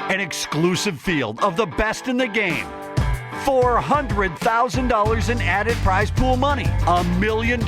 an exclusive field of the best in the game, $400,000 in added prize pool money, $1 million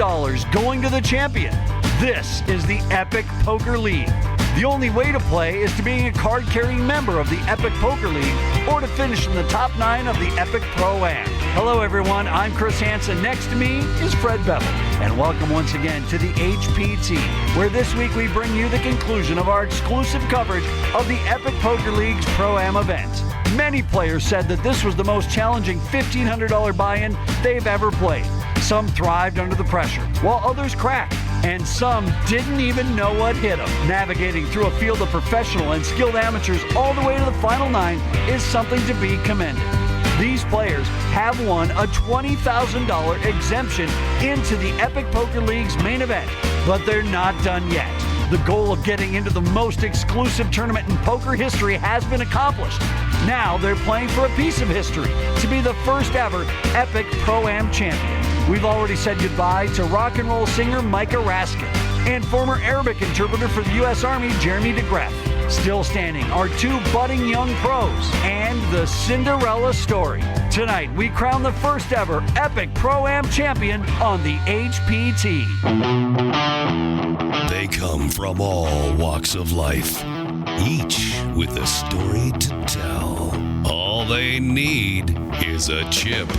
going to the champion. This is the Epic Poker League. The only way to play is to being a card-carrying member of the Epic Poker League or to finish in the top 9 of the Epic Pro-Am. Hello everyone, I'm Chris Hansen. Next to me is Fred Bevel. And welcome once again to the HPT, where this week we bring you the conclusion of our exclusive coverage of the Epic Poker League's Pro-Am event. Many players said that this was the most challenging $1,500 buy-in they've ever played. Some thrived under the pressure, while others cracked, and some didn't even know what hit them. Navigating through a field of professional and skilled amateurs all the way to the final 9 is something to be commended. These players have won a $20,000 exemption into the Epic Poker League's main event, but they're not done yet. The goal of getting into the most exclusive tournament in poker history has been accomplished. Now they're playing for a piece of history to be the first ever Epic Pro-Am champion. We've already said goodbye to rock and roll singer Micah Raskin and former Arabic interpreter for the U.S. Army Jeremy DeGraff. Still standing are 2 budding young pros and the Cinderella story. Tonight, we crown the first ever Epic Pro-Am champion on the HPT. They come from all walks of life, each with a story to tell. All they need is a chip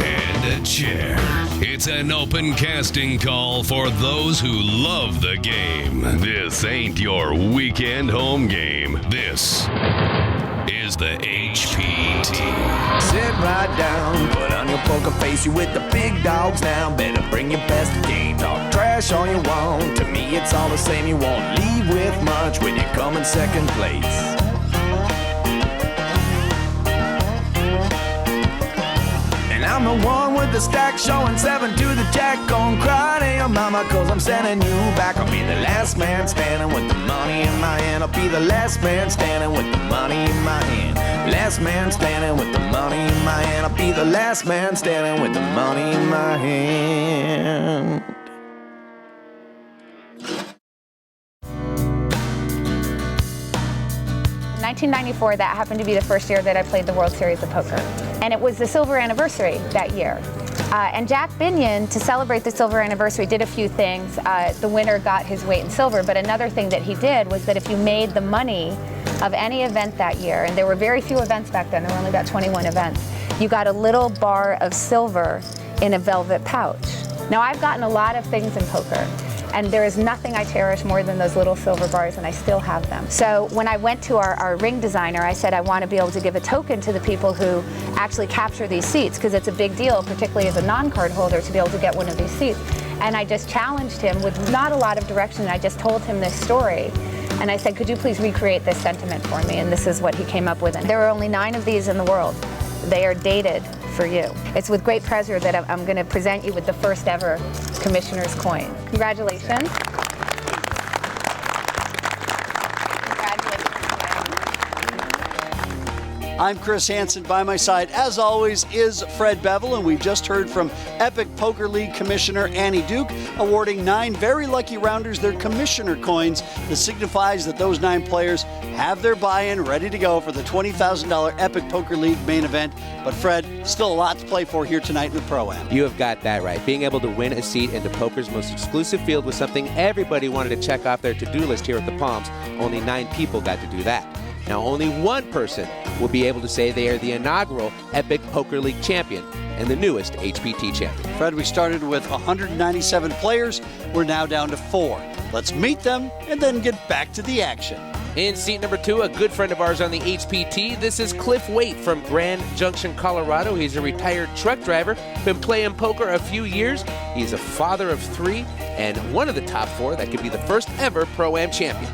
and a chair. It's an open casting call for those who love the game. This ain't your weekend home game. This is the HPT. Sit right down, put on your poker face. You with the big dogs now. Better bring your best game. Talk trash all you want. To me, it's all the same. You won't leave with much when you come in second place. I'm the one with the stack showing 7 to the jack. Gonna cry to your mama cause I'm sending you back. I'll be the last man standing with the money in my hand. I'll be the last man standing with the money in my hand. Last man standing with the money in my hand. I'll be the last man standing with the money in my hand. In 1994, that happened to be the first year that I played the World Series of Poker. And it was the silver anniversary that year. And Jack Binion, to celebrate the silver anniversary, did a few things. The winner got his weight in silver, but another thing that he did was that if you made the money of any event that year, and there were very few events back then, there were only about 21 events, you got a little bar of silver in a velvet pouch. Now, I've gotten a lot of things in poker, and there is nothing I cherish more than those little silver bars, and I still have them. So when I went to our ring designer, I said I want to be able to give a token to the people who actually capture these seats, because it's a big deal, particularly as a non-card holder, to be able to get one of these seats. And I just challenged him with not a lot of direction, and I just told him this story. And I said, could you please recreate this sentiment for me? And this is what he came up with. And there are only 9 of these in the world. They are dated for you. It's with great pleasure that I'm going to present you with the first ever Commissioner's coin. Congratulations. I'm Chris Hansen. By my side, as always, is Fred Bevel, and we've just heard from Epic Poker League Commissioner Andy Duke, awarding 9 very lucky rounders their Commissioner coins. This signifies that those 9 players have their buy-in ready to go for the $20,000 Epic Poker League main event. But Fred, still a lot to play for here tonight in the Pro-Am. You have got that right. Being able to win a seat into poker's most exclusive field was something everybody wanted to check off their to-do list here at the Palms. Only 9 people got to do that. Now, only one person will be able to say they are the inaugural Epic Poker League champion and the newest HPT champion. Fred, we started with 197 players. We're now down to 4. Let's meet them and then get back to the action. In seat number 2, a good friend of ours on the HPT. This is Cliff Waite from Grand Junction, Colorado. He's a retired truck driver, been playing poker a few years. He's a father of 3 and one of the top 4 that could be the first ever Pro-Am champion.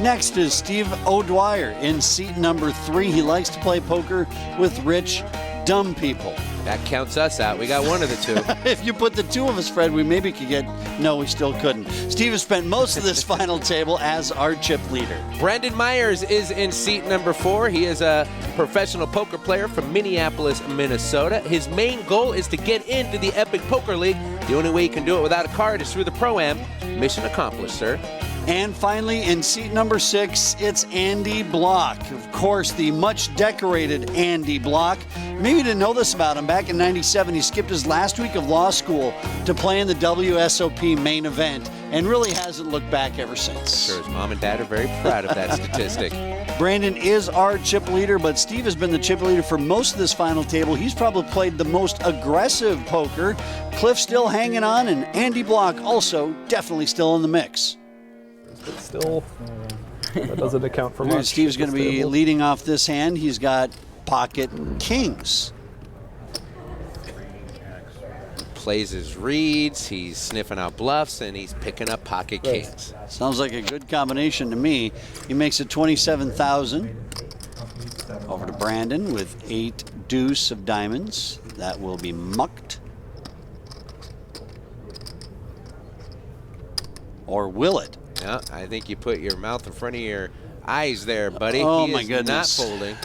Next is Steve O'Dwyer in seat number 3. He likes to play poker with rich, dumb people. That counts us out. We got one of the 2. If you put the 2 of us, Fred, we maybe could get... No, we still couldn't. Steve has spent most of this final table as our chip leader. Brandon Myers is in seat number 4. He is a professional poker player from Minneapolis, Minnesota. His main goal is to get into the Epic Poker League. The only way he can do it without a card is through the Pro-Am. Mission accomplished, sir. And finally, in seat number 6, it's Andy Bloch. Of course, the much decorated Andy Bloch. Maybe you didn't know this about him. Back in '97, he skipped his last week of law school to play in the WSOP main event and really hasn't looked back ever since. Sure, his mom and dad are very proud of that statistic. Brandon is our chip leader, but Steve has been the chip leader for most of this final table. He's probably played the most aggressive poker. Cliff still hanging on, and Andy Bloch also definitely still in the mix. But still, that doesn't account for much. Steve's going to be leading off this hand. He's got pocket kings. Plays his reads, he's sniffing out bluffs, and he's picking up pocket kings. Sounds like a good combination to me. He makes it 27,000. Over to Brandon with 8 deuce of diamonds. That will be mucked. Or will it? Yeah, I think you put your mouth in front of your eyes there, buddy. Oh, he my is goodness. not folding.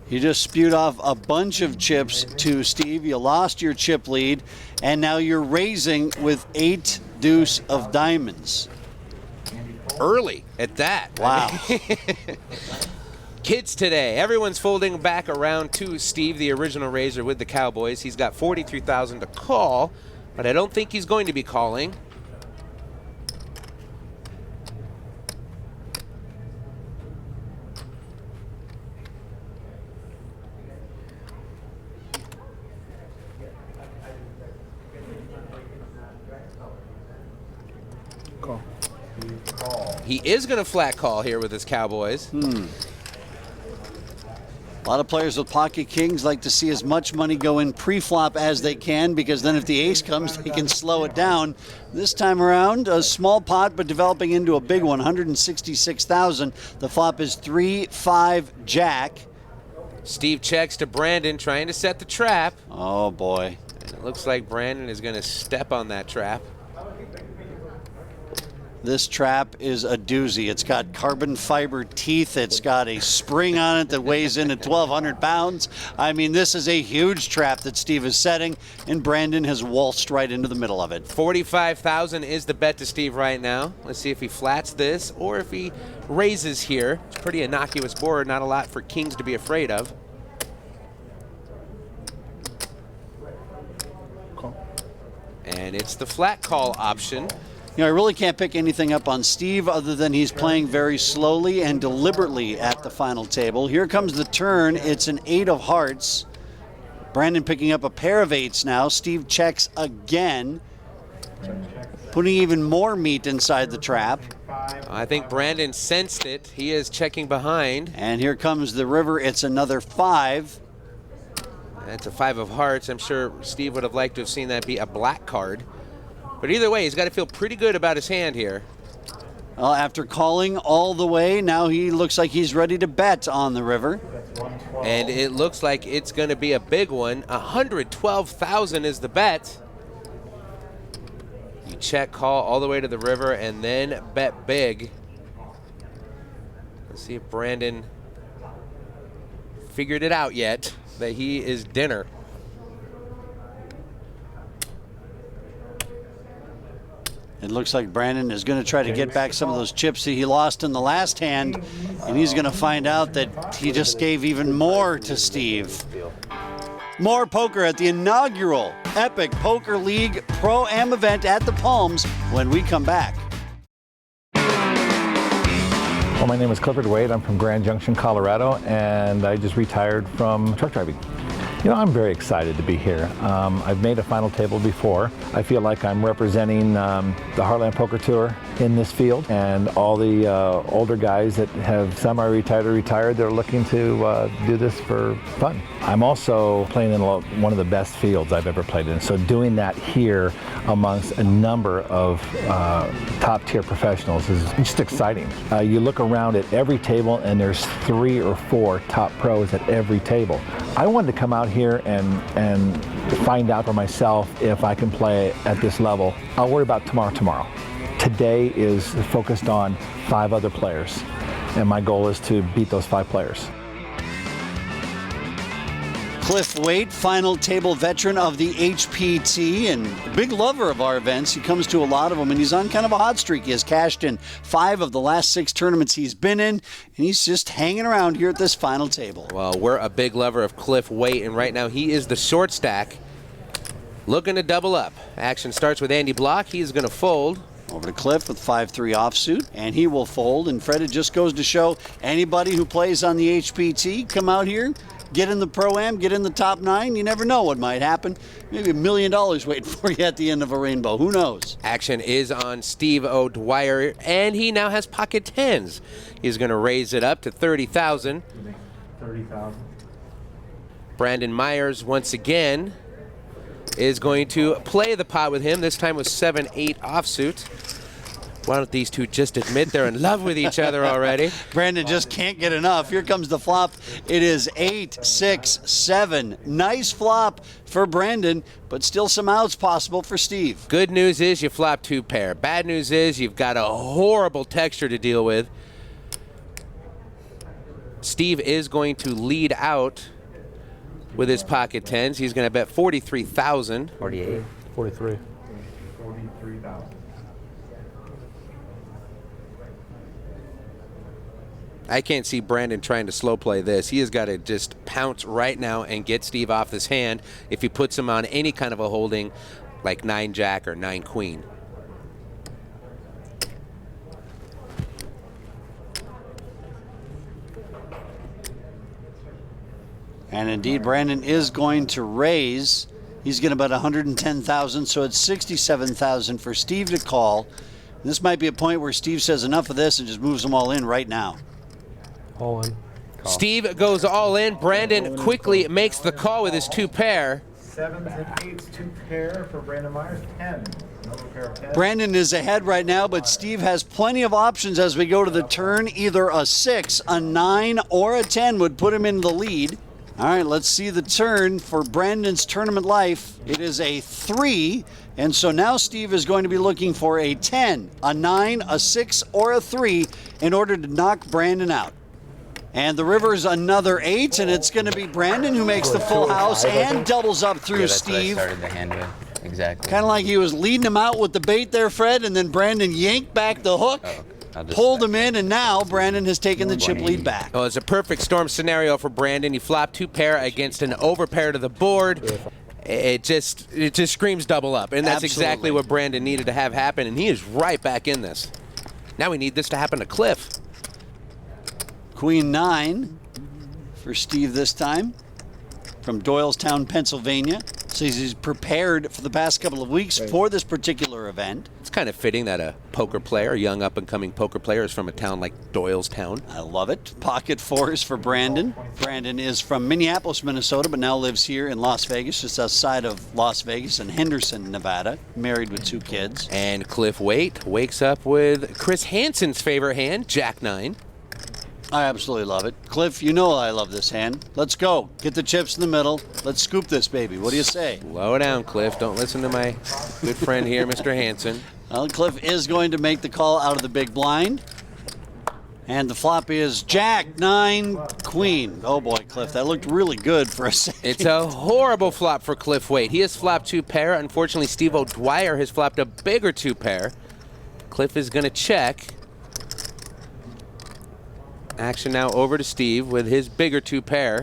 You just spewed off a bunch of chips to Steve. You lost your chip lead, and now you're raising with 8 deuce of diamonds. Early at that. Wow. Kids today, everyone's folding back around to Steve, the original raiser with the Cowboys. He's got 43,000 to call, but I don't think he's going to be calling. He is going to flat call here with his Cowboys. A lot of players with pocket kings like to see as much money go in pre-flop as they can, because then if the ace comes, they can slow it down. This time around, a small pot, but developing into a big one, 166,000. The flop is 3-5 jack. Steve checks to Brandon, trying to set the trap. Oh, boy. And it looks like Brandon is going to step on that trap. This trap is a doozy. It's got carbon fiber teeth. It's got a spring on it that weighs in at 1,200 pounds. I mean, this is a huge trap that Steve is setting, and Brandon has waltzed right into the middle of it. 45,000 is the bet to Steve right now. Let's see if he flats this or if he raises here. It's a pretty innocuous board, not a lot for kings to be afraid of. And it's the flat call option. You know, I really can't pick anything up on Steve other than he's playing very slowly and deliberately at the final table. Here comes the turn. It's an 8 of hearts. Brandon picking up a pair of 8s now. Steve checks again, putting even more meat inside the trap. I think Brandon sensed it. He is checking behind. And here comes the river. It's another 5. That's a 5 of hearts. I'm sure Steve would have liked to have seen that be a black card. But either way, he's got to feel pretty good about his hand here. Well, after calling all the way, now he looks like he's ready to bet on the river. And it looks like it's going to be a big one. 112,000 is the bet. You check, call all the way to the river, and then bet big. Let's see if Brandon figured it out yet that he is dinner. It looks like Brandon is going to try to get back some of those chips that he lost in the last hand, and he's going to find out that he just gave even more to Steve. More poker at the inaugural Epic Poker League Pro-Am event at the Palms when we come back. Well, my name is Cliff Waite. I'm from Grand Junction, Colorado, and I just retired from truck driving. You know, I'm very excited to be here. I've made a final table before. I feel like I'm representing the Heartland Poker Tour in this field, and all the older guys that have semi-retired or retired, they're looking to do this for fun. I'm also playing in one of the best fields I've ever played in, so doing that here amongst a number of top-tier professionals is just exciting. You look around at every table, and there's 3 or 4 top pros at every table. I wanted to come out here and find out for myself if I can play at this level. I'll worry about tomorrow. Today is focused on 5 other players, and my goal is to beat those 5 players. Cliff Waite, final table veteran of the HPT and a big lover of our events. He comes to a lot of them, and he's on kind of a hot streak. He has cashed in 5 of the last 6 tournaments he's been in, and he's just hanging around here at this final table. Well, we're a big lover of Cliff Waite, and right now he is the short stack, looking to double up. Action starts with Andy Bloch. He's going to fold. Over to Cliff with 5-3 offsuit, and he will fold. And Fred, it just goes to show anybody who plays on the HPT, come out here, get in the Pro-Am, get in the top 9. You never know what might happen. Maybe $1 million waiting for you at the end of a rainbow. Who knows? Action is on Steve O'Dwyer, and he now has pocket 10s. He's going to raise it up to 30,000. 30,000. Brandon Myers, once again, is going to play the pot with him, this time with 7-8 offsuit. Why don't these two just admit they're in love with each other already? Brandon just can't get enough. Here comes the flop. It is 8-6-7. Nice flop for Brandon, but still some outs possible for Steve. Good news is you flop 2 pair. Bad news is you've got a horrible texture to deal with. Steve is going to lead out with his pocket 10s. He's going to bet 43,000. 48. 43. 43,000. I can't see Brandon trying to slow play this. He has got to just pounce right now and get Steve off this hand if he puts him on any kind of a holding like 9-Jack or 9-Queen. And indeed, Brandon is going to raise. He's going to bet 110,000, so it's 67,000 for Steve to call. This might be a point where Steve says enough of this and just moves them all in right now. All in. Call. Steve goes all in. Brandon quickly makes the call with his 2 pair. 7s and 8s, 2 pair for Brandon Myers. 10. Another pair of 10. Brandon is ahead right now, but Steve has plenty of options as we go to the turn. Either a 6, a 9, or a 10 would put him in the lead. All right, let's see the turn for Brandon's tournament life. It is a 3, and so now Steve is going to be looking for a 10, a 9, a 6, or a 3 in order to knock Brandon out. And the river's another 8, and it's going to be Brandon who makes the full house and doubles up through Steve. What I started the hand with. Exactly. Kind of like he was leading him out with the bait there, Fred, and then Brandon yanked back the hook, pulled him in, and now Brandon has taken the chip lead back. Oh, it's a perfect storm scenario for Brandon. He flopped 2 pair against an overpair to the board. It just screams double up, and that's exactly what Brandon needed to have happen, and he is right back in this. Now we need this to happen to Cliff. Queen 9 for Steve this time from Doylestown, Pennsylvania. So he's prepared for the past couple of weeks for this particular event. It's kind of fitting that a poker player, a young up-and-coming poker player, is from a town like Doylestown. I love it. Pocket 4s for Brandon. Brandon is from Minneapolis, Minnesota, but now lives here in Las Vegas, just outside of Las Vegas in Henderson, Nevada. Married with 2 kids. And Cliff Waite wakes up with Chris Hansen's favorite hand, Jack 9. I absolutely love it. Cliff, you know I love this hand. Let's go. Get the chips in the middle. Let's scoop this baby. What do you say? Slow down, Cliff. Don't listen to my good friend here, Mr. Hansen. Well, Cliff is going to make the call out of the big blind. And the flop is Jack, 9, Queen. Oh boy, Cliff, that looked really good for a second. It's a horrible flop for Cliff Waite. He has flopped 2 pair. Unfortunately, Steve O'Dwyer has flopped a bigger 2 pair. Cliff is going to check. Action now over to Steve with his bigger 2 pair.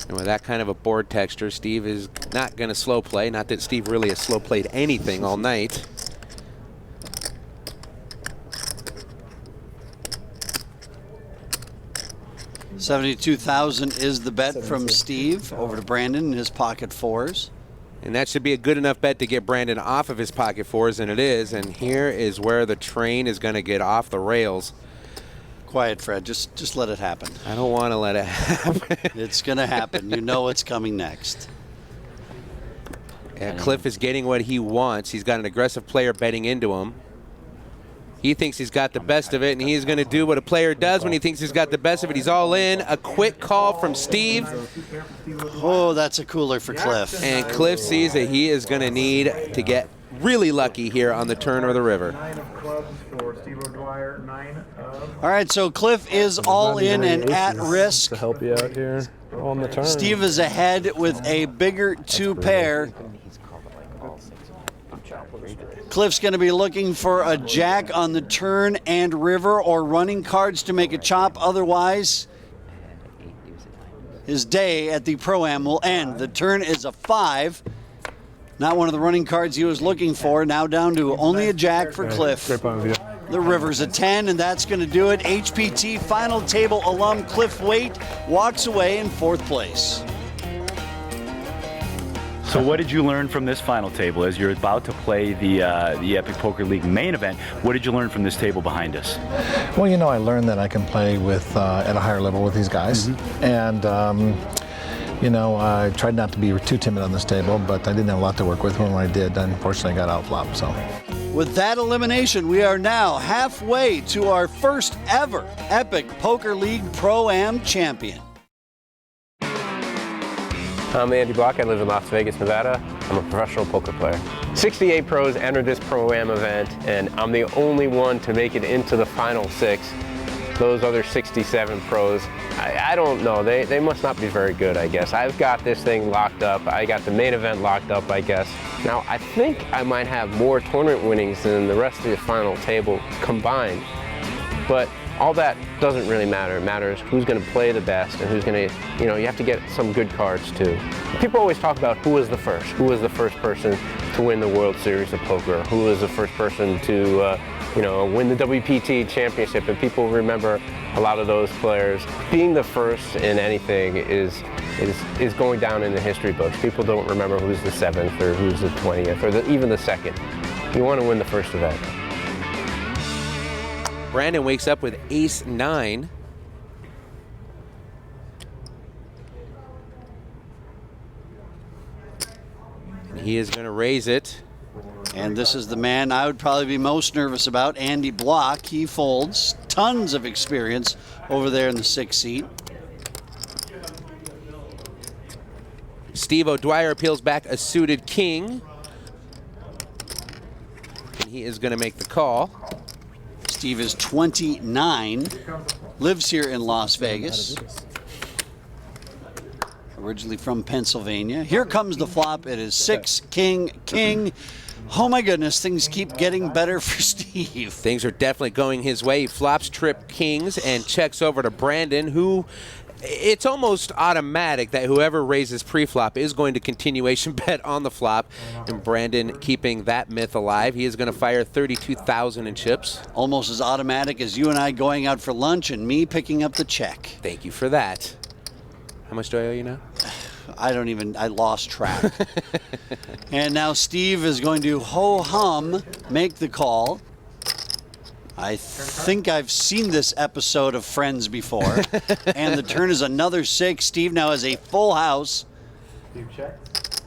And with that kind of a board texture, Steve is not going to slow play. Not that Steve really has slow played anything all night. $72,000 is the bet from Steve over to Brandon in his pocket 4s. And that should be a good enough bet to get Brandon off of his pocket 4s, and it is. And here is where the train is going to get off the rails. Quiet, Fred. Just let it happen. I don't want to let it happen. It's going to happen. You know what's coming next. Yeah, Cliff is getting what he wants. He's got an aggressive player betting into him. He thinks he's got the best of it, and he's going to do what a player does when he thinks he's got the best of it. He's all in. A quick call from Steve. Oh, that's a cooler for Cliff. And Cliff sees that he is going to need to get really lucky here on the turn or the river. 9 of clubs for Steve O'Dwyer. 9 of... All right, so Cliff is all in and at risk. To help you out here on the turn. Steve is ahead with a bigger 2 pair. Cliff's going to be looking for a jack on the turn and river or running cards to make a chop. Otherwise, his day at the Pro-Am will end. The turn is a 5. Not one of the running cards he was looking for. Now down to only a jack for Cliff. Great point of view. The river's a 10, and that's going to do it. HPT final table alum Cliff Waite walks away in 4th place. So what did you learn from this final table as you're about to play the Epic Poker League main event? What did you learn from this table behind us? Well, you know, I learned that I can play with at a higher level with these guys, and you know, I tried not to be too timid on this table, but I didn't have a lot to work with. When I did, unfortunately, I got outflopped. So, with that elimination, we are now halfway to our first ever Epic Poker League Pro-Am champion. I'm Andy Bloch. I live in Las Vegas, Nevada. I'm a professional poker player. 68 pros entered this Pro-Am event, and I'm the only one to make it into the final 6. Those other 67 pros, I don't know. They must not be very good, I guess. I've got this thing locked up. I got the main event locked up, I guess. Now, I think I might have more tournament winnings than the rest of the final table combined, but all that doesn't really matter. It matters who's going to play the best and who's going to, you know, you have to get some good cards too. People always talk about who was the first. Who was the first person to win the World Series of Poker? Who was the first person to, you know, win the WPT championship? And people remember a lot of those players. Being the first in anything is going down in the history books. People don't remember who's the 7th or who's the 20th or even the 2nd. You want to win the first event. Brandon wakes up with ace-9. And he is going to raise it. And this is the man I would probably be most nervous about, Andy Bloch. He folds. Tons of experience over there in the 6th seat. Steve O'Dwyer peels back a suited king. And he is going to make the call. Steve is 29, lives here in Las Vegas, originally from Pennsylvania. Here comes the flop. It is 6, king, king. Oh my goodness, things keep getting better for Steve. Things are definitely going his way. He flops trip kings and checks over to Brandon, who it's almost automatic that whoever raises pre-flop is going to continuation bet on the flop. And Brandon keeping that myth alive. He is going to fire 32,000 in chips. Almost as automatic as you and I going out for lunch and me picking up the check. Thank you for that. How much do I owe you now? I lost track. And now Steve is going to ho-hum make the call. I think I've seen this episode of Friends before. And the turn is another 6. Steve now has a full house. Steve checks.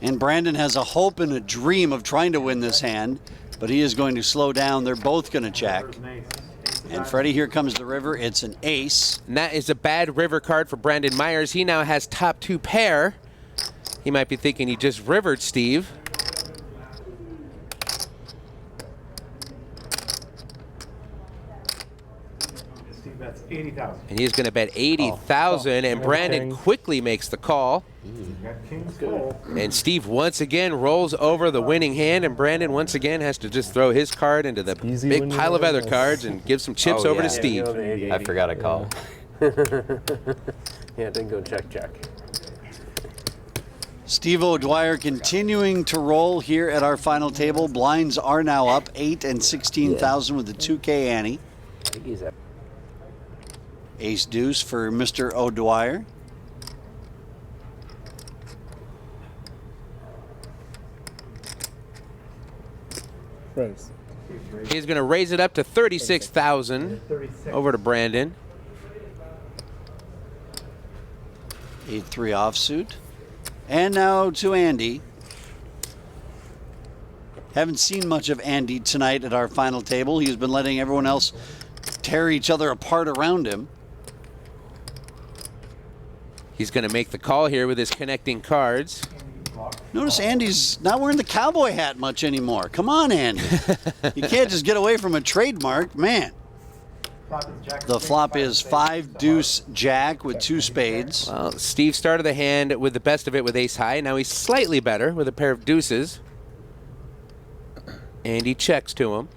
And Brandon has a hope and a dream of trying to win this hand, but he is going to slow down. They're both going to check. And Freddie, here comes the river. It's an ace. And that is a bad river card for Brandon Myers. He now has top 2 pair. He might be thinking he just rivered Steve. That's 80,000. And he's going to bet 80,000, and Brandon quickly makes the call. And Steve once again rolls over the winning hand, and Brandon once again has to just throw his card into the big pile of other cards and give some chips over to Steve. I forgot a call. Yeah, then go check. Steve O'Dwyer continuing to roll here at our final table. Blinds are now up 8 and 16,000 with the 2K ante. I think he's up. Ace deuce for Mr. O'Dwyer. Raise. He's going to raise it up to 36,000 over to Brandon. 8-3 offsuit. And now to Andy. Haven't seen much of Andy tonight at our final table. He's been letting everyone else tear each other apart around him. He's going to make the call here with his connecting cards. Notice Andy's not wearing the cowboy hat much anymore. Come on, Andy. You can't just get away from a trademark. Man. The flop is 5 deuce jack with 2 spades. Well, Steve started the hand with the best of it with ace high. Now he's slightly better with a pair of deuces. And he checks to him.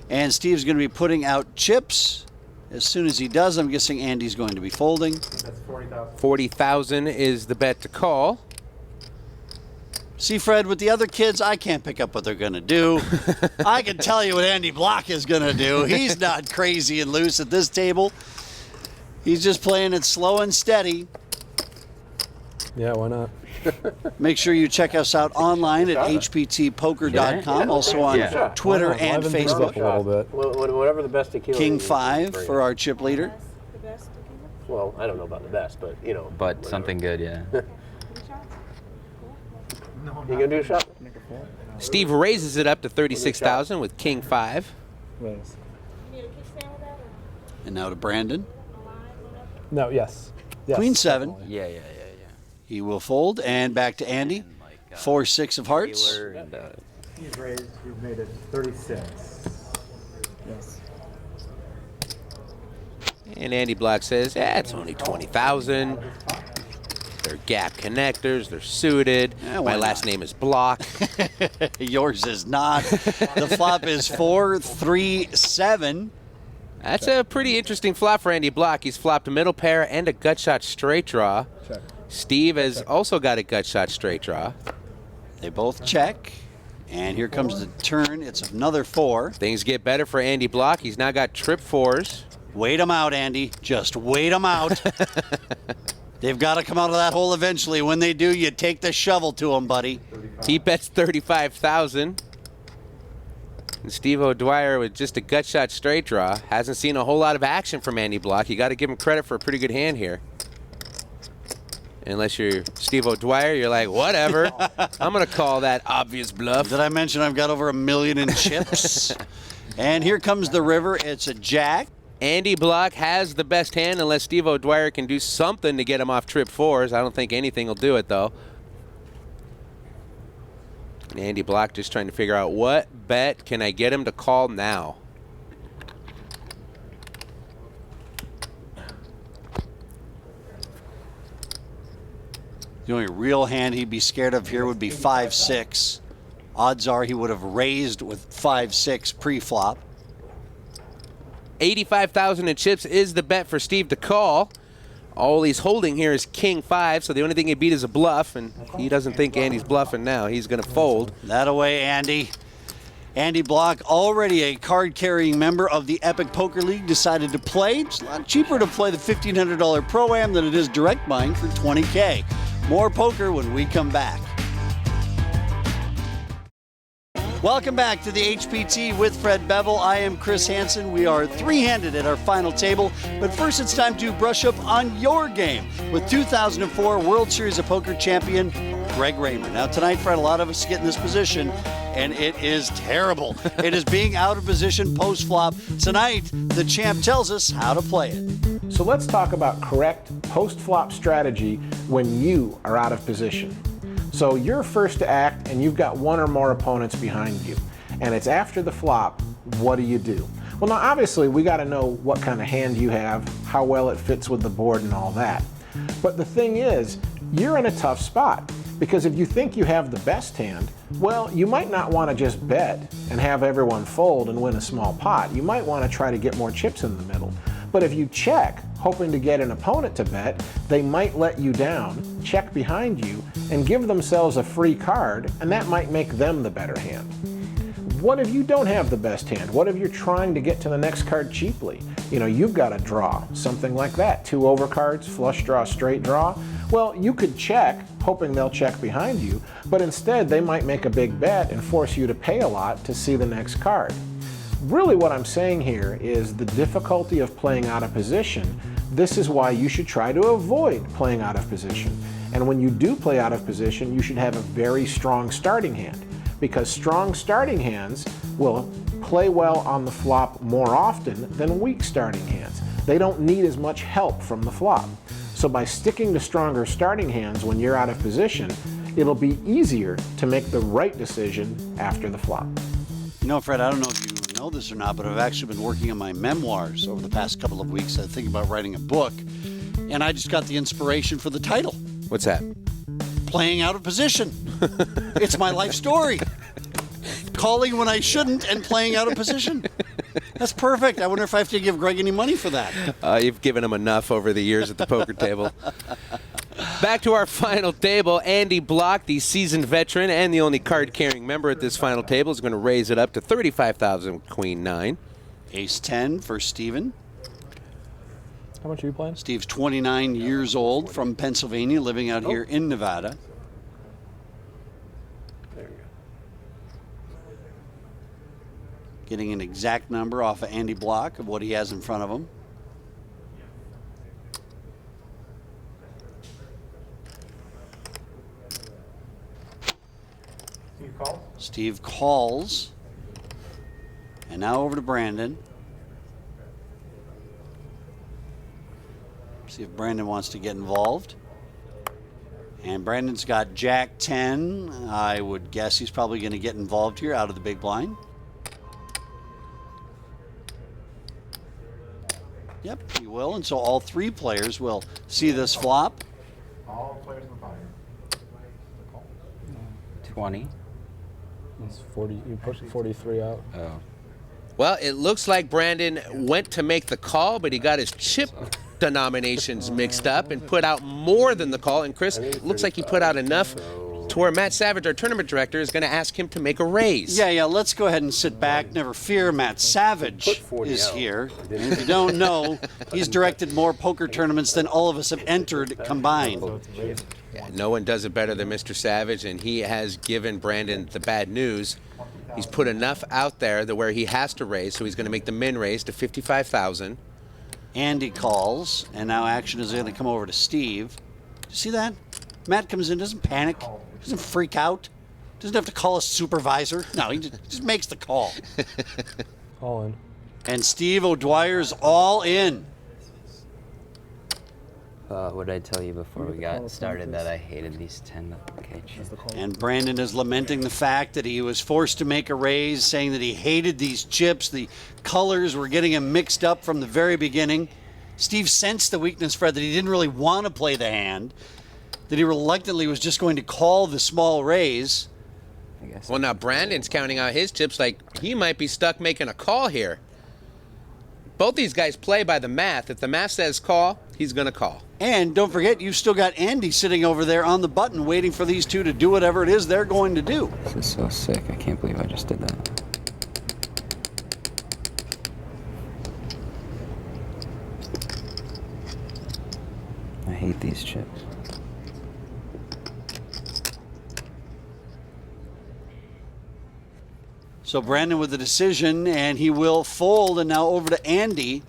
And Steve's going to be putting out chips. As soon as he does, I'm guessing Andy's going to be folding. That's 40,000. 40,000 is the bet to call. See, Fred, with the other kids, I can't pick up what they're going to do. I can tell you what Andy Bloch is going to do. He's not crazy and loose at this table. He's just playing it slow and steady. Yeah, why not? Make sure you check us out online at hptpoker.com, also on Twitter and Facebook. A little bit. Whatever the best tequila. King 5 for our chip leader. Well, I don't know about the best, but you know. But something good, yeah. You gonna do a shot? Steve raises it up to 36,000 with King 5. And now to Brandon. No, yes. Queen 7. Yeah. He will fold, and back to Andy. 4-6 of hearts. He's raised. We've made it 36. Yes. And Andy Bloch says, it's only 20,000. They're gap connectors. They're suited. My last name is Bloch. Yours is not. The flop is 4-3-7. That's a pretty interesting flop for Andy Bloch. He's flopped a middle pair and a gut shot straight draw. Check. Steve has also got a gut shot straight draw. They both check. And here comes the turn. It's another 4. Things get better for Andy Bloch. He's now got trip 4s. Wait them out, Andy. Just wait them out. They've got to come out of that hole eventually. When they do, you take the shovel to them, buddy. He bets 35,000. And Steve O'Dwyer with just a gut shot straight draw. Hasn't seen a whole lot of action from Andy Bloch. You got to give him credit for a pretty good hand here. Unless you're Steve O'Dwyer, you're like, whatever. I'm going to call that obvious bluff. Did I mention I've got over $1 million in chips? And here comes the river. It's a jack. Andy Bloch has the best hand unless Steve O'Dwyer can do something to get him off trip 4s. I don't think anything will do it, though. And Andy Bloch just trying to figure out what bet can I get him to call now. The only real hand he'd be scared of here would be 5-6. Odds are he would have raised with 5-6 pre-flop. 85,000 in chips is the bet for Steve to call. All he's holding here is King 5, so the only thing he beat is a bluff, and he doesn't think Andy's bluffing now. He's going to fold. That away, Andy. Andy Bloch, already a card-carrying member of the Epic Poker League, decided to play. It's a lot cheaper to play the $1,500 Pro-Am than it is direct buying for $20K. More poker when we come back. Welcome back to the HPT with Fred Bevel. I am Chris Hansen. We are three-handed at our final table, but first it's time to brush up on your game with 2004 World Series of Poker champion Greg Raymer. Now tonight, Fred, a lot of us get in this position, and it is terrible. It is being out of position post-flop. Tonight, the champ tells us how to play it. So let's talk about correct post-flop strategy when you are out of position. So you're first to act and you've got one or more opponents behind you. And it's after the flop, what do you do? Well, now obviously we got to know what kind of hand you have, how well it fits with the board and all that. But the thing is, you're in a tough spot because if you think you have the best hand, well, you might not want to just bet and have everyone fold and win a small pot. You might want to try to get more chips in the middle. But if you check, hoping to get an opponent to bet, they might let you down, check behind you, and give themselves a free card, and that might make them the better hand. What if you don't have the best hand? What if you're trying to get to the next card cheaply? You know, you've got a draw, something like that. 2 overcards, flush draw, straight draw. Well, you could check, hoping they'll check behind you, but instead they might make a big bet and force you to pay a lot to see the next card. Really what I'm saying here is the difficulty of playing out of position. This is why you should try to avoid playing out of position. And when you do play out of position, you should have a very strong starting hand, because strong starting hands will play well on the flop more often than weak starting hands. they don't need as much help from the flop. So by sticking to stronger starting hands when you're out of position, it'll be easier to make the right decision after the flop. You know, Fred, I don't know if you know this or not, but I've actually been working on my memoirs over the past couple of weeks. I think about writing a book, and I just got the inspiration for the title. What's that? Playing out of position. It's my life story. Calling when I shouldn't and playing out of position. That's perfect. I wonder if I have to give Greg any money for that. You've given him enough over the years at the poker table. Back to our final table. Andy Bloch, the seasoned veteran and the only card-carrying member at this final table, is going to raise it up to $35,000 with Queen 9. Ace 10 for Steven. How much are you playing? Steve's 29 years old from Pennsylvania, living out here in Nevada. There you go. Getting an exact number off of Andy Bloch of what he has in front of him. Steve calls. Steve calls. And now over to Brandon. See if Brandon wants to get involved. And Brandon's got Jack 10. I would guess he's probably going to get involved here out of the big blind. Yep, he will. And so all three players will see this flop. All players in the bottom. 20. It's 40. You pushed 43 out. Oh. Well, it looks like Brandon went to make the call, but he got his chip denominations mixed up and put out more than the call. And Chris, it looks like he put out enough to where Matt Savage, our tournament director, is going to ask him to make a raise. Yeah, let's go ahead and sit back. Never fear, Matt Savage is here. And if you don't know, he's directed more poker tournaments than all of us have entered combined. Yeah, no one does it better than Mr. Savage, and he has given Brandon the bad news. He's put enough out there that where he has to raise, so he's going to make the min raise to $55,000. Andy calls, and now action is going to come over to Steve. You see that? Matt comes in, doesn't panic, doesn't freak out, doesn't have to call a supervisor. No, he just makes the call. All in. And Steve O'Dwyer's all in. What did I tell you before we got started that I hated these 10K chips? And Brandon is lamenting the fact that he was forced to make a raise, saying that he hated these chips. The colors were getting him mixed up from the very beginning. Steve sensed the weakness, Fred, that he didn't really want to play the hand, that he reluctantly was just going to call the small raise. I guess. Well, now Brandon's counting out his chips like he might be stuck making a call here. Both these guys play by the math. If the math says call, he's going to call. And don't forget, you've still got Andy sitting over there on the button waiting for these two to do whatever it is they're going to do. This is so sick. I can't believe I just did that. I hate these chips. So Brandon with the decision, and he will fold, and now over to Andy.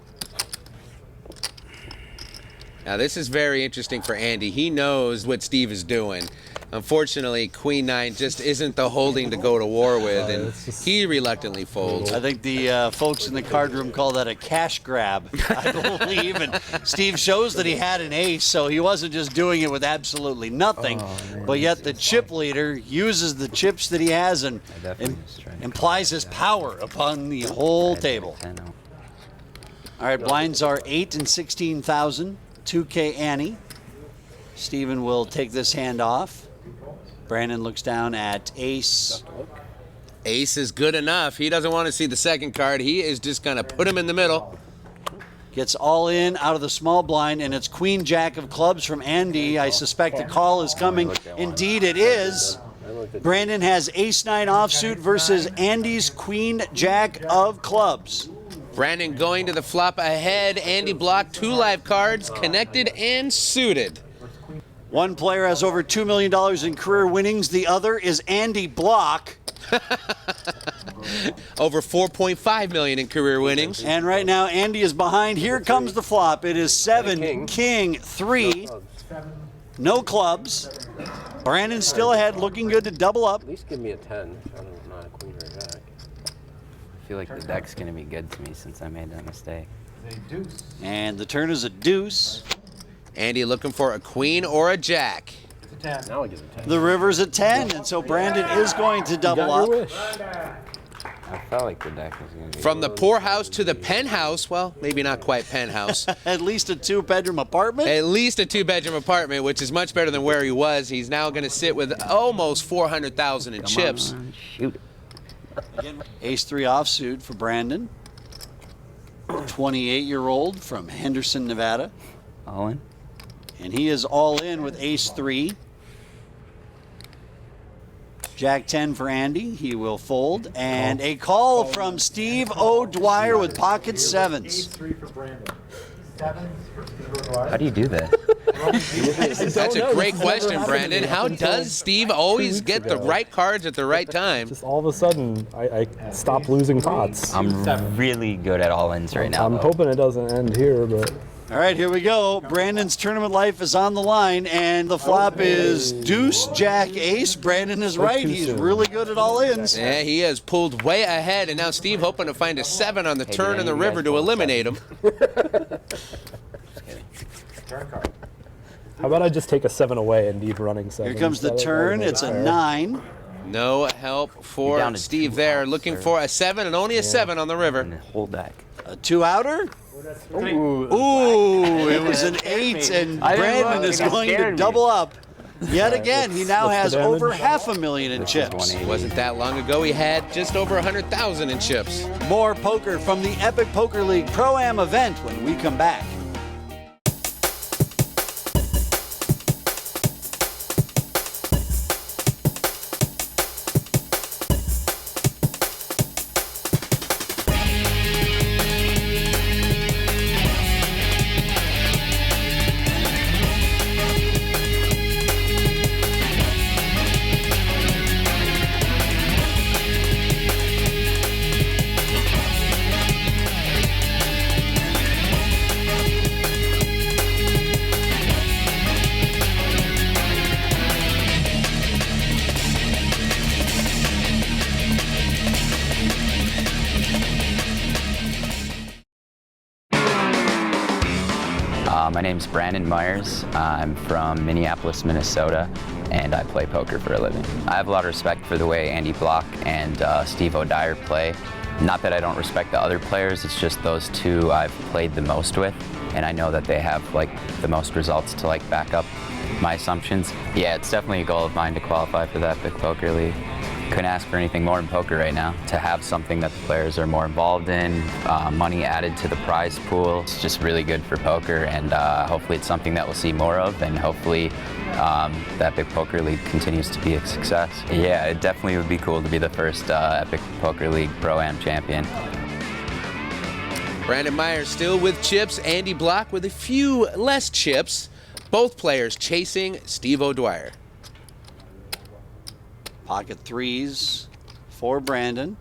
Now, this is very interesting for Andy. He knows what Steve is doing. Unfortunately, Queen 9 just isn't the holding to go to war with, and he reluctantly folds. I think the folks in the card room call that a cash grab, I believe. And Steve shows that he had an ace, so he wasn't just doing it with absolutely nothing. But yet the chip leader uses the chips that he has and implies his power upon the whole table. All right, blinds are 8 and 16,000. 2K Annie. Steven will take this hand off. Brandon looks down at ace. Ace is good enough. He doesn't want to see the second card. He is just going to put him in the middle. Gets all in out of the small blind, and it's Queen Jack of clubs from Andy. I suspect the call is coming. Indeed, it is. Brandon has ace 9 offsuit versus Andy's Queen Jack of clubs. Brandon going to the flop ahead. Andy Bloch, 2 live cards, connected and suited. One player has over $2 million in career winnings. The other is Andy Bloch. Over $4.5 million in career winnings. And right now, Andy is behind. Here comes the flop. It is 7, king, 3, no clubs. Brandon's still ahead, looking good to double up. At least give me a 10. I don't know, not a queen or a jack. I feel like the deck's going to be good to me since I made that mistake. Deuce. And the turn is a deuce. Andy looking for a queen or a jack. It's a 10. Now he gets a 10. The river's a 10, and so Brandon is going to double up. I felt like the deck was going to be... From the poorhouse to the penthouse, well, maybe not quite penthouse. At least a 2-bedroom apartment? At least a 2-bedroom apartment, which is much better than where he was. He's now going to sit with almost 400,000 in chips. Shoot. Ace-3 offsuit for Brandon. 28-year-old from Henderson, Nevada. All in. And he is all in with Ace-3. Jack 10 for Andy. He will fold. And a call from Steve O'Dwyer with pocket sevens. Ace-3 for Brandon. 7 for Steve O'Dwyer. How do you do that? That's a great question, Brandon. How does Steve always get the right cards at the right time? Just all of a sudden, I stopped losing pots. I'm really good at all-ins right now. I'm hoping it doesn't end here, but... All right, here we go. Brandon's tournament life is on the line, and the flop is deuce, jack, ace. Brandon is right. He's really good at all-ins. Yeah, he has pulled way ahead, and now Steve hoping to find a 7 on the turn in the river to eliminate him. Turn card. How about I just take a 7 away and leave running 7? Here comes the turn. It's a 9. No help for Steve there. Looking for a 7 and only a 7 on the river. Whole deck. A 2-outer? Ooh, it was an 8, and Brandon is going to double up. Yet again, he now has over $500,000 in chips. It wasn't that long ago he had just over 100,000 in chips. More poker from the Epic Poker League Pro-Am event when we come back. My name's Brandon Myers. I'm from Minneapolis, Minnesota, and I play poker for a living. I have a lot of respect for the way Andy Bloch and Steve O'Dwyer play. Not that I don't respect the other players, it's just those two I've played the most with, and I know that they have the most results to back up my assumptions. Yeah, it's definitely a goal of mine to qualify for the Epic Poker League. Couldn't ask for anything more in poker right now. To have something that the players are more involved in, money added to the prize pool, it's just really good for poker, and hopefully it's something that we'll see more of, and hopefully the Epic Poker League continues to be a success. Yeah, it definitely would be cool to be the first Epic Poker League Pro-Am champion. Brandon Myers still with chips, Andy Bloch with a few less chips. Both players chasing Steve O'Dwyer. Pocket threes for Brandon.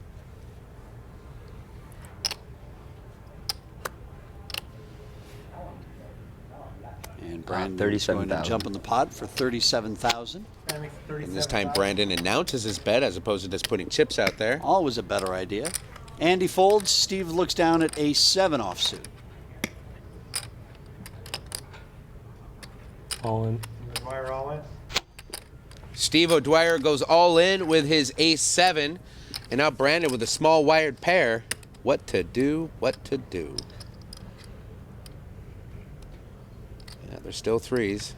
And Brandon is going to jump in the pot for $37,000. And this time Brandon announces his bet as opposed to just putting chips out there. Always a better idea. Andy folds. Steve looks down at a 7 offsuit. All in. O'Dwyer all in. Steve O'Dwyer goes all in with his ace-7, and now Brandon with a small wired pair. What to do, what to do. Yeah, there's still threes.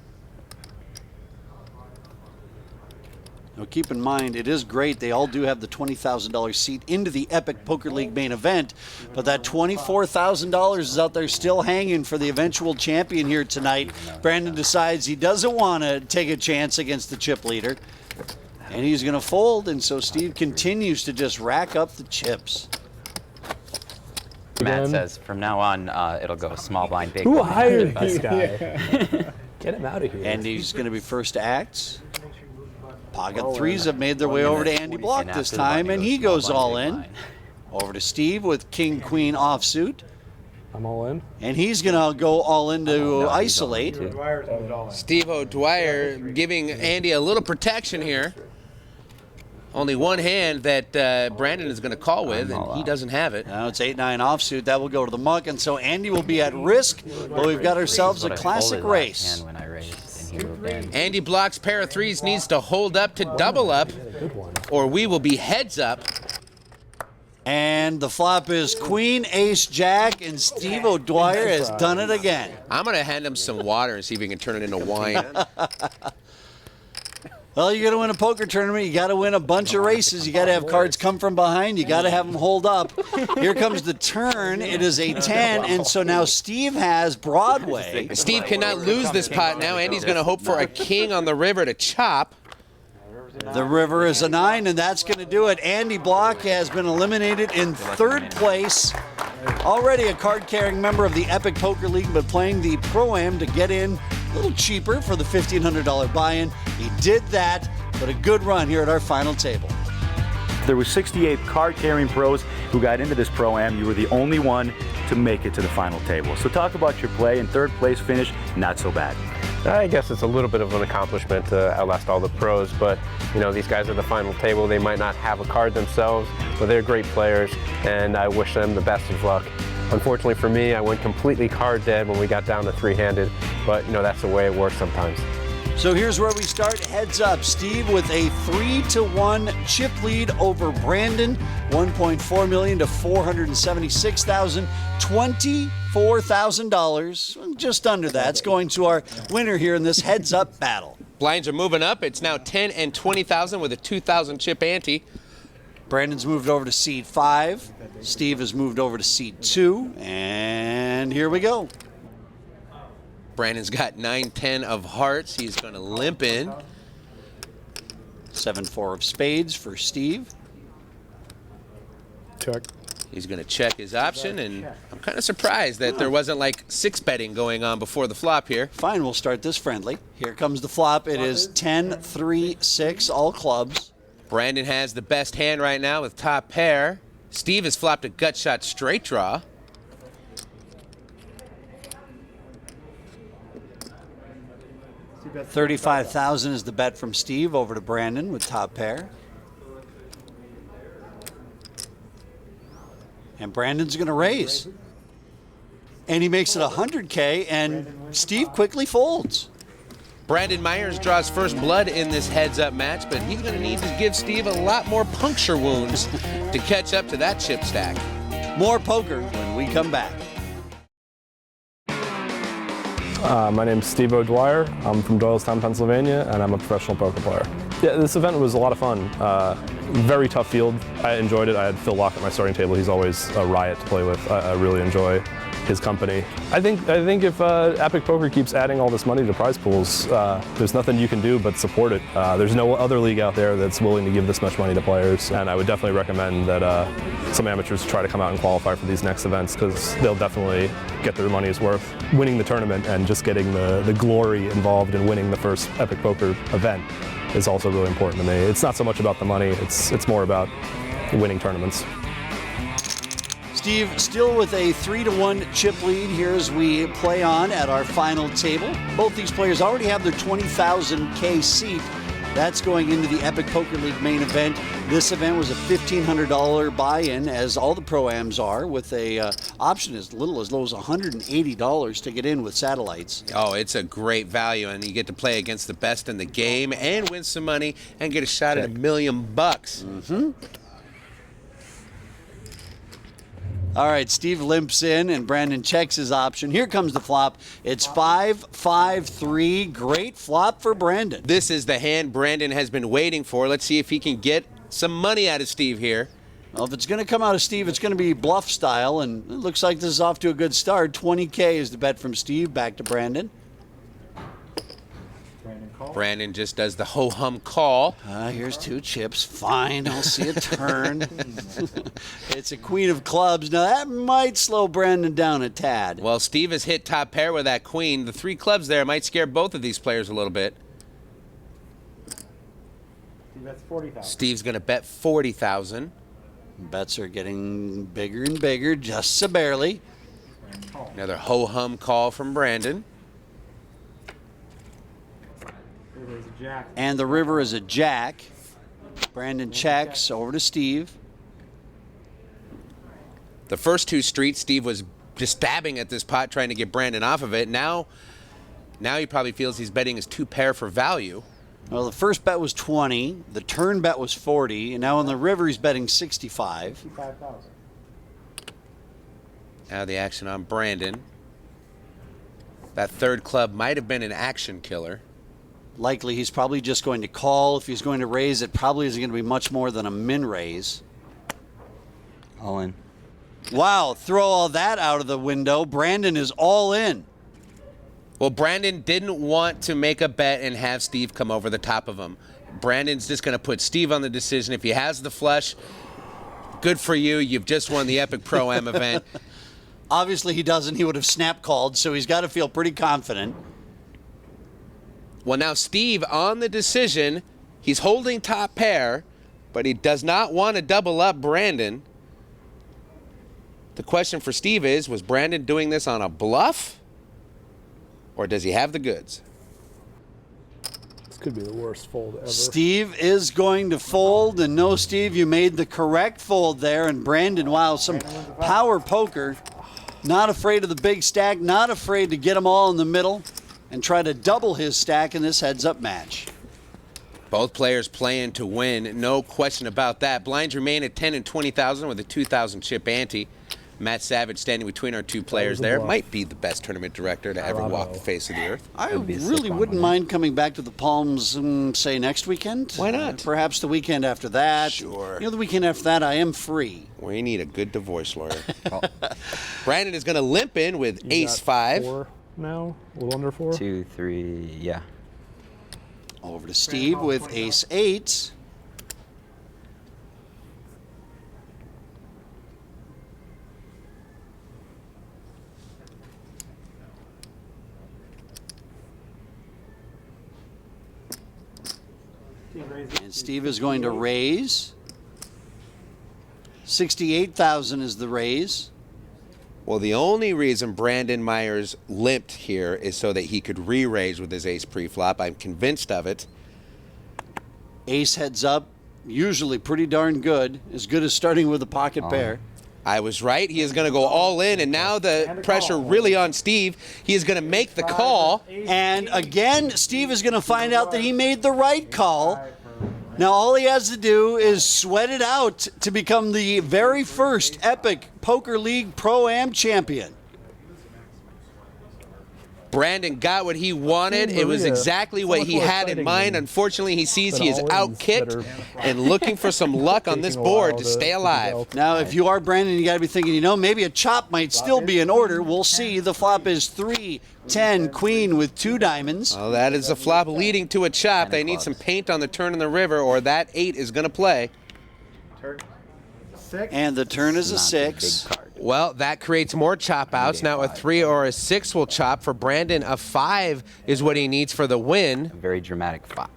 Now keep in mind, it is great. They all do have the $20,000 seat into the Epic Poker League main event, but that $24,000 is out there still hanging for the eventual champion here tonight. Brandon decides he doesn't want to take a chance against the chip leader, and he's going to fold, and so Steve continues to just rack up the chips. Matt says from now on it'll go small blind, big blind. Who hired this guy? Get him out of here. And he's going to be first to act. Pocket threes have made their way over to Andy Bloch this time, and he goes all in. Over to Steve with king, queen offsuit. I'm all in. And he's going to go all in to isolate. Steve O'Dwyer giving Andy a little protection here. Only one hand that Brandon is going to call with, and he doesn't have it. Now it's 8-9 offsuit. That will go to the muck, and so Andy will be at risk, but we've got ourselves a classic race. When I raised, and he moved in. Andy Bloch's pair of threes needs to hold up to double up, or we will be heads up. And the flop is Queen, Ace, Jack, and Steve O'Dwyer has done it again. I'm going to hand him some water and see if he can turn it into wine. Well, you're going to win a poker tournament. You got to win a bunch of races. You got to have cards come from behind. You got to have them hold up. Here comes the turn. It is a 10, and so now Steve has Broadway. Steve cannot lose this pot now. Andy's going to hope for a king on the river to chop. The river is a 9, and that's going to do it. Andy Bloch has been eliminated in 3rd place. Already a card-carrying member of the Epic Poker League, but playing the Pro-Am to get in a little cheaper for the $1,500 buy-in. He did that, but a good run here at our final table. There were 68 card-carrying pros who got into this Pro-Am. You were the only one to make it to the final table. So talk about your play. In 3rd place finish, not so bad. I guess it's a little bit of an accomplishment to outlast all the pros, but you know, these guys at the final table, they might not have a card themselves, but they're great players, and I wish them the best of luck. Unfortunately for me, I went completely card dead when we got down to 3-handed, but you know, that's the way it works sometimes. So here's where we start. Heads up, Steve with a 3-1 chip lead over Brandon. $1.4 million to $476,000. $24,000, just under that's going to our winner here in this heads up battle. Blinds are moving up. It's now 10 and 20,000 with a 2,000 chip ante. Brandon's moved over to seed 5. Steve has moved over to seed 2. And here we go. Brandon's got 9-10 of hearts. He's going to limp in. 7-4 of spades for Steve. Check. He's going to check his option, and I'm kind of surprised that there wasn't like 6-betting going on before the flop here. Fine, we'll start this friendly. Here comes the flop. It is 10-3-6, all clubs. Brandon has the best hand right now with top pair. Steve has flopped a gut shot straight draw. $35,000 is the bet from Steve over to Brandon with top pair. And Brandon's going to raise. And he makes it $100K, and Steve quickly folds. Brandon Myers draws first blood in this heads-up match, but he's going to need to give Steve a lot more puncture wounds to catch up to that chip stack. More poker when we come back. My name's Steve O'Dwyer. I'm from Doylestown, Pennsylvania, and I'm a professional poker player. Yeah, this event was a lot of fun. Very tough field. I enjoyed it. I had Phil Locke at my starting table. He's always a riot to play with. I really enjoy his company. I think if Epic Poker keeps adding all this money to prize pools, there's nothing you can do but support it. There's no other league out there that's willing to give this much money to players, and I would definitely recommend that some amateurs try to come out and qualify for these next events, because they'll definitely get their money's worth. Winning the tournament and just getting the glory involved in winning the first Epic Poker event is also really important to me. It's not so much about the money, it's more about winning tournaments. Steve still with a 3-1 chip lead here as we play on at our final table. Both these players already have their 20,000 K seat. That's going into the Epic Poker League main event. This event was a $1,500 buy-in, as all the Pro-Ams are, with a option as little as low as $180 to get in with satellites. Oh, it's a great value, and you get to play against the best in the game and win some money and get a shot at $1 million. Mm-hmm. All right, Steve limps in, and Brandon checks his option. Here comes the flop. It's 5-5-3. Great flop for Brandon. This is the hand Brandon has been waiting for. Let's see if he can get some money out of Steve here. Well, if it's going to come out of Steve, it's going to be bluff style, and it looks like this is off to a good start. 20K is the bet from Steve. Back to Brandon. Brandon just does the ho-hum call. Here's 2 chips. Fine, I'll see a turn. It's a queen of clubs. Now, that might slow Brandon down a tad. Well, Steve has hit top pair with that queen. The 3 clubs there might scare both of these players a little bit. That's $40,000. Steve's going to bet $40,000. Bets are getting bigger and bigger, just so barely. Another ho-hum call from Brandon. And the river is a jack. Brandon checks over to Steve. The first two streets, Steve was just stabbing at this pot trying to get Brandon off of it. Now he probably feels he's betting his 2 pair for value. Well, the first bet was 20. The turn bet was 40. And now on the river, he's betting 65. 55,000. Now the action on Brandon. That third club might have been an action killer. Likely he's probably just going to call. If he's going to raise, it probably isn't going to be much more than a min raise. All in. Wow, throw all that out of the window. Brandon is all in. Well, Brandon didn't want to make a bet and have Steve come over the top of him. Brandon's just going to put Steve on the decision. If he has the flush, good for you. You've just won the Epic Pro-Am event. Obviously he doesn't. He would have snap called, so he's got to feel pretty confident. Well, now Steve on the decision. He's holding top pair, but he does not want to double up Brandon. The question for Steve is, was Brandon doing this on a bluff? Or does he have the goods? This could be the worst fold ever. Steve is going to fold, and no, Steve, you made the correct fold there. And Brandon, wow, some power poker. Not afraid of the big stack, not afraid to get them all in the middle and try to double his stack in this heads-up match. Both players playing to win, no question about that. Blinds remain at 10 and 20,000 with a 2,000 chip ante. Matt Savage standing between our two players there. Might be the best tournament director to ever walk the face of the earth. I really wouldn't mind coming back to the Palms, say, next weekend. Why not? Perhaps the weekend after that. Sure. The weekend after that, I am free. We need a good divorce lawyer. Brandon is going to limp in with ace-5. 4 now? A little under 4? 2, 3, yeah. Over to Steve with ace-8. And Steve is going to raise. 68,000 is the raise. Well, the only reason Brandon Myers limped here is so that he could re-raise with his ace pre-flop. I'm convinced of it. Ace heads up, usually pretty darn good. As good as starting with a pocket pair. I was right. He is going to go all in, and now the pressure really on Steve. He is going to make the call. And again, Steve is going to find out that he made the right call. Now all he has to do is sweat it out to become the very first Epic Poker League Pro-Am champion. Brandon got what he wanted. It was exactly what he had in mind. Unfortunately, he sees he is out-kicked and looking for some luck on this board to stay alive. Now, if you are Brandon, you got to be thinking, maybe a chop might still be in order. We'll see. The flop is 3, 10, queen with 2 diamonds. Oh, that is a flop leading to a chop. They need some paint on the turn in the river, or that 8 is going to play. And the turn is a 6. Well, that creates more chop outs. Now a 3 or a 6 will chop. For Brandon, a 5 is what he needs for the win. A very dramatic 5.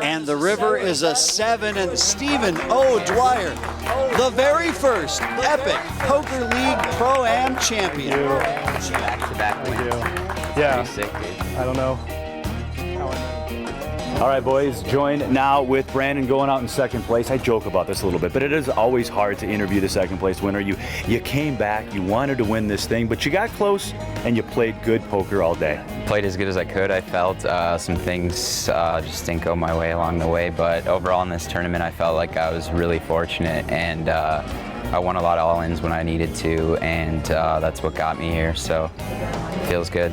And the river is a 7, and Stephen O. Dwyer, the very first Epic Poker League Pro-Am champion. Back-to-back wins. Yeah. Pretty sick, dude. I don't know. All right, boys, joined now with Brandon going out in second place. I joke about this a little bit, but it is always hard to interview the second place winner. You came back, you wanted to win this thing, but you got close and you played good poker all day. Played as good as I could. I felt some things just didn't go my way along the way, but overall in this tournament, I felt like I was really fortunate, and I won a lot of all-ins when I needed to, and that's what got me here, so it feels good.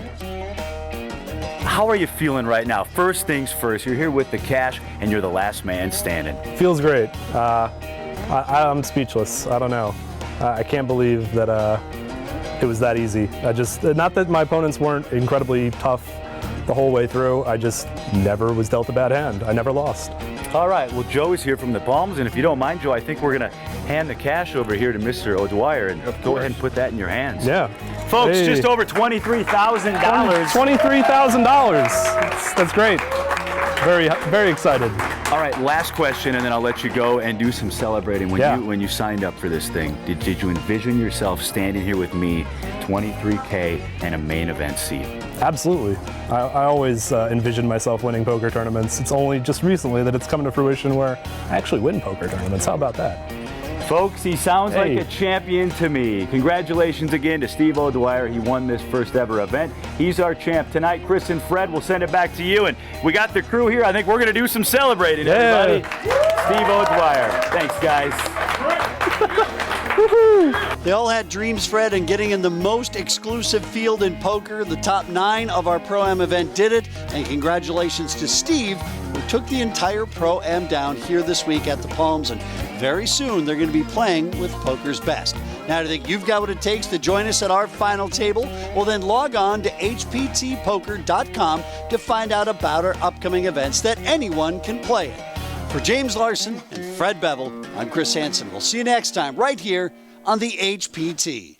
How are you feeling right now? First things first, you're here with the cash and you're the last man standing. Feels great. I'm speechless. I don't know. I can't believe that it was that easy. Not that my opponents weren't incredibly tough the whole way through. I just never was dealt a bad hand. I never lost. All right, well, Joe is here from the Palms, and if you don't mind, Joe, I think we're going to hand the cash over here to Mr. O'Dwyer and go ahead and put that in your hands. Yeah. Folks, just over $23,000. $23,000. That's great. Very, very excited. All right, last question, and then I'll let you go and do some celebrating. When you signed up for this thing, did you envision yourself standing here with me, 23K and a main event seat? Absolutely. I always envisioned myself winning poker tournaments. It's only just recently that it's come to fruition where I actually win poker tournaments. How about that? Folks, he sounds like a champion to me. Congratulations again to Steve O'Dwyer. He won this first ever event. He's our champ tonight. Chris and Fred, we'll send it back to you. And we got the crew here. I think we're going to do some celebrating, everybody. Steve O'Dwyer. Thanks, guys. They all had dreams, Fred, and getting in the most exclusive field in poker. The top 9 of our Pro-Am event did it. And congratulations to Steve, who took the entire Pro-Am down here this week at the Palms. And very soon, they're going to be playing with poker's best. Now, do you think you've got what it takes to join us at our final table? Well, then log on to hptpoker.com to find out about our upcoming events that anyone can play in. For James Larson and Fred Bevel, I'm Chris Hansen. We'll see you next time right here on the HPT.